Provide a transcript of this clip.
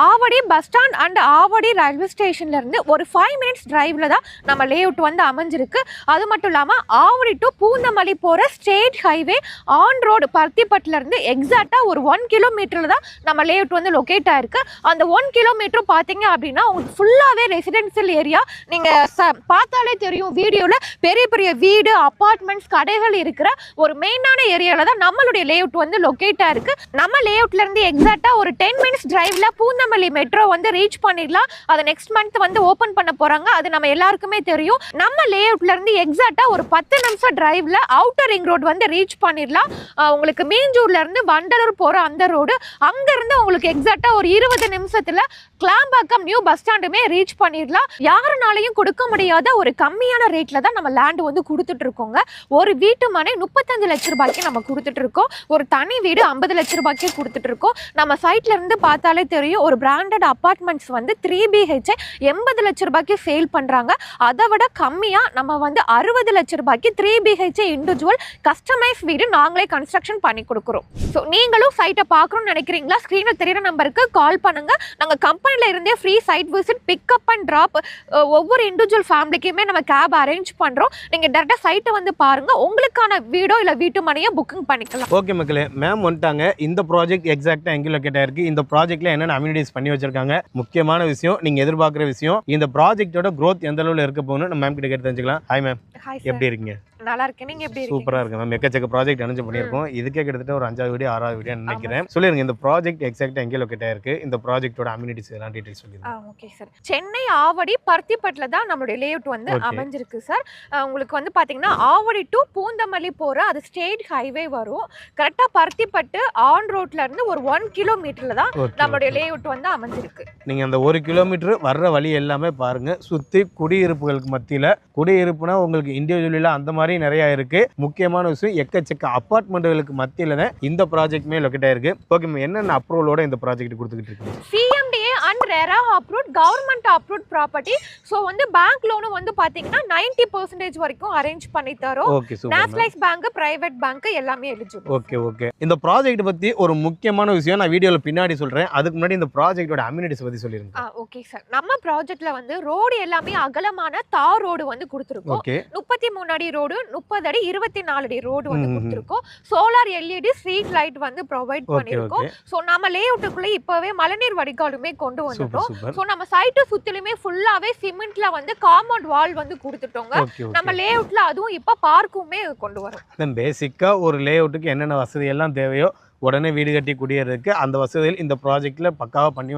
Avadi bus stand and Avadi railway ஸ்டேஷன்ல இருந்து ஒரு 5 மினிட்ஸ் டிரைவ்ல தான் நம்ம லேஅவுட் வந்து அமைஞ்சிருக்கு. அது மட்டும் இல்லாமல் ஆவடி டு பூந்தமல்லி போகிற ஸ்டேட் ஹைவே ஆன் ரோடு பருத்திப்பட்டில இருந்து எக்ஸாக்டா ஒரு 1 கிலோமீட்டர்ல தான் நம்ம லேஅவுட் வந்து லொக்கேட் ஆயிருக்கு. அந்த 1 கிலோமீட்டர் பார்த்தீங்க அப்படின்னா உங்களுக்கு ஃபுல்லாகவே ரெசிடென்சியல் ஏரியா. நீங்கள் பார்த்தாலே தெரியும் வீடியோவில் பெரிய பெரிய வீடு அப்பார்ட்மெண்ட்ஸ் கடைகள் இருக்கிற ஒரு மெயினான ஏரியாவில் தான் நம்மளுடைய லேஅவுட் வந்து லொக்கேட் ஆயிருக்கு. நம்ம லேஅவுட்ல இருந்து எக்ஸாக்டா ஒரு 10 மினிட்ஸ் டிரைவ்ல பூந்தமல்லி மெட்ரோ வந்து ரீச் பண்ணிடலாம். அதை நெக்ஸ்ட் மந்த் வந்து ஓபன் பண்ண போறாங்க. அது நம்ம எல்லாருக்குமே தெரியும். நம்ம லேஅவுட்ல இருந்து எக்ஸாக்டா ஒரு 10 நிமிஷம் டிரைவ்ல அவுட்டர் ரிங் ரோடு வந்து ரீச் பண்ணிடலாம். உங்களுக்கு மீஞ்சூர்ல இருந்து வண்டலூர் போற அந்த ரோடு அங்க இருந்து உங்களுக்கு எக்ஸாக்டா ஒரு 20 நிமிஷத்துல கிளாம்பாக்கம் நியூ பஸ் ஸ்டாண்டுமே ரீச் பண்ணிடலாம். யாருனாலையும் கொடுக்க முடியாத ஒரு கம்மியான ரேட்ல தான் நம்ம லேண்ட் வந்து கொடுத்துட்டு இருக்கோங்க. ஒரு வீட்டு மனை 35 லட்சம் ரூபாய்க்கு நம்ம கொடுத்துட்டு இருக்கோம். ஒரு தனி வீடு 50 லட்சம் ரூபாய்க்கு கொடுத்துட்டு இருக்கோம். நம்ம சைட்ல இருந்து பார்த்தாலே தெரியும் ஒரு பிராண்டட் அபார்ட்மெண்ட்ஸ் வந்து 3 BHK 80 லட்சம் ரூபாய்க்கு சேல் பண்றாங்க. அதை விட கம்மியா நம்ம வந்து 60 லட்சம் ரூபாய்க்கு 3 BHK இண்டிவிஜுவல் கஸ்டமைஸ் வீடு நாங்களே கன்ஸ்ட்ரக்ஷன் பண்ணி கொடுக்குறோம். ஸோ நீங்களும் சைட்டை பார்க்கணும்னு நினைக்கிறீங்களா? ஸ்க்ரீனில் தெரியுற நம்பருக்கு கால் பண்ணுங்க. நாங்கள் கம்பெனியில் இருந்தே free site visit pickup and drop ஒவ்வொரு இண்டிவிஜுவல் ஃபேமிலிக்குமே நம்ம கேப் அரேஞ்ச் பண்ணுறோம். நீங்கள் டேரெக்டாக சைட்டை வந்து பாருங்க. உங்களுக்கான வீடோ இல்லை வீட்டு மனையோ புக்கிங் பண்ணிக்கலாம். ஓகே மக்களே, மேம் வந்துட்டாங்க. இந்த ப்ராஜெக்ட் எக்ஸாக்டா எங்கே லொக்கேட் ஆயிருக்கு, இந்த ப்ராஜெக்ட்ல என்னென்ன அம்யூனிட்டிஸ் பண்ணி வச்சிருக்காங்க, முக்கியமான விஷயம் நீங்க எதிர்பார்க்குற விஷயம், இந்த ப்ராஜெக்டோட growth எந்த அளவுல இருக்க போகணும் நம்ம மேம் கிட்ட கேட்டு தெரிஞ்சுக்கலாம். ஹாய் மேம், எப்படி இருக்கீங்க? நல்லா இருக்கேன். நீங்க எப்படி இருக்கீங்க? சூப்பரா இருக்கு மேம். எக்கச்சக்க ப்ராஜெக்ட் அனௌன்ஸ் பண்ணியிருக்கோம். இதுக்கே கிட்டத்தட்ட ஒரு 5வது வீடியோ 6வது வீடியோ நினைக்கிறேன். சொல்லிருங்க இந்த ப்ராஜெக்ட் எக்ஸாக்டா எங்கே லொக்கேட் ஆயிருக்கு, இந்த ப்ராஜெக்ட்டோட அம்யூனிட்டிஸ் எல்லாம் டீடைல்ஸ் சொல்லிருங்க. Okay sir. சென்னை ஆவடி பருத்திப்பட்டில தான் நம்மளுடைய லேஅவுட் வந்து அமைஞ்சிருக்கு சார். உங்களுக்கு வந்து பாத்தீங்கன்னா ஆவடி டு பூந்தமல்லி போற அது ஸ்டேட் ஹைவே வரும். கரெக்டா பருத்திப்பட்டு ஆன் ரோட்ல இருந்து ஒரு 1 கிலோமீட்டர்ல தான் நம்மளுடைய லேஅவுட் வந்து அமைஞ்சிருக்கு. நீங்க அந்த 1 கிலோமீட்டர் வர்ற வழி எல்லாமே பாருங்க. சுத்தி குடியிருப்புகளுக்கு மத்தியில, குடியிருப்புனா உங்களுக்கு இண்டிவிஜுவலா அந்த மாதிரி நிறைய இருக்கு. முக்கியமான விஷயம் எக்கச்சக்க அபார்ட்மெண்ட்களுக்கு மத்தியில தான் இந்த ப்ராஜெக்ட்மே லொக்கேட் ஆயிருக்கு. ஓகே மேம், என்னென்ன அப்ரூவலோட இந்த ப்ராஜெக்ட் கொடுத்துக்கிட்டு இருக்கீங்க? CMDA and RERA approved government approved property. So வந்து பேங்க் லோனும் வந்து பாத்தீங்கன்னா 90% வரைக்கும் அரேஞ்ச் பண்ணி தரோம். Okay super. Nationalise bank, private bank எல்லாமே எலிஜிபிள். Okay okay. இந்த ப்ராஜெக்ட் பத்தி ஒரு முக்கியமான விஷயம் நான் வீடியோல பின்னாடி சொல்றேன். அதுக்கு முன்னாடி இந்த ப்ராஜெக்ட்டோட அம்யூனிட்டிஸ் பத்தி சொல்லிருங்க. Okay sir. நம்ம ப்ராஜெக்ட்ல வந்து ரோடு எல்லாமே அகலமான தார் ரோடு வந்து கொடுத்துருக்கோம். 33 அடி ரோடு, 30 அடி 24 அடி ரோடு வந்து கொடுத்துருக்கோம். சோலார் LED ஸ்ட்ரீட் லைட் வந்து ப்ரொவைட் பண்ணிருக்கோம். ஸோ நம்ம லேஅவுட்டுக்குள்ள இப்பவே மழைநீர் வடிகாலுமே கொண்டு வந்துட்டோம். ஸோ நம்ம சைட்டு சுத்திலுமே ஃபுல்லாவே சிமெண்ட்ல வந்து காம்பவுண்ட் வால் வந்து கொடுத்துட்டோங்க. நம்ம லேஅவுட்ல அதுவும் இப்ப பார்க்குமே கொண்டு வரோம். பேசிக்கா ஒரு லேஅவுட்டுக்கு என்னென்ன வசதி எல்லாம் தேவையோ உடனே வீடு கட்டி குடியேறதுக்கு அந்த வசதிகள் இந்த ப்ராஜெக்ட்ல பக்காவா பண்ணி